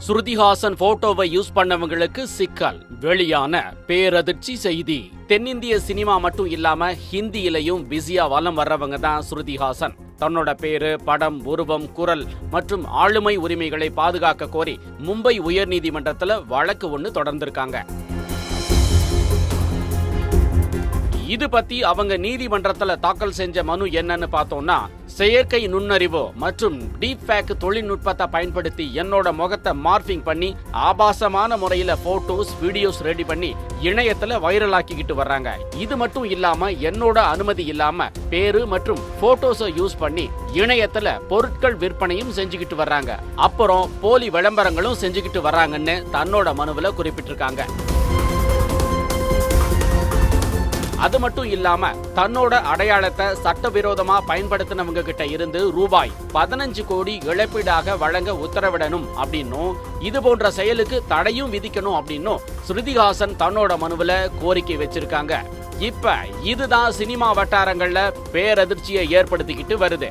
ஸ்ருதிஹாசன் போட்டோவை யூஸ் பண்ணவங்களுக்கு சிக்கல். வெளியான பேரதிர்ச்சி செய்தி. தென்னிந்திய சினிமா மட்டும் இல்லாம ஹிந்தியிலையும் பிஸியா வலம் வர்றவங்க தான் ஸ்ருதிஹாசன். தன்னோட பேரு, படம், உருவம், குரல் மற்றும் ஆளுமை உரிமைகளை பாதுகாக்க கோரி மும்பை உயர்நீதிமன்றத்துல வழக்கு ஒண்ணு தொடர்ந்திருக்காங்க. இது பத்தி அவங்க நீதிமன்றத்துல தாக்கல் செஞ்ச மனு என்னன்னு பார்த்தோம்னா, செயற்கை நுண்ணறிவு மற்றும் டீப் ஃபேக் தொழில்நுட்பத்தை பயன்படுத்தி என்னோட முகத்தை மார்பிங் பண்ணி ஆபாசமான முறையில போட்டோஸ், வீடியோஸ் ரெடி பண்ணி இணையத்துல வைரல் ஆக்கிக்கிட்டு வர்றாங்க. இது மட்டும் இல்லாம என்னோட அனுமதி இல்லாம பேரு மற்றும் போட்டோஸை யூஸ் பண்ணி இணையத்துல பொருட்கள் விற்பனையும் செஞ்சுக்கிட்டு வர்றாங்க. அப்புறம் போலி விளம்பரங்களும் செஞ்சுக்கிட்டு வர்றாங்கன்னு தன்னோட மனுவுல குறிப்பிட்டிருக்காங்க. அது மட்டும் இல்லாம தன்னோட அடையாளத்தை சட்டவிரோதமா பயன்படுத்தினவங்க கிட்ட இருந்து ரூபாய் 15 கோடி இழப்பீடாக வழங்க உத்தரவிடணும் அப்படின்னும், இது போன்ற செயலுக்கு தடையும் விதிக்கணும் அப்படின்னும் ஸ்ருதிஹாசன் தன்னோட மனுவுல கோரிக்கை வச்சிருக்காங்க. இப்ப இதுதான் சினிமா வட்டாரங்கள்ல பேரதிர்ச்சியை ஏற்படுத்திக்கிட்டு வருது.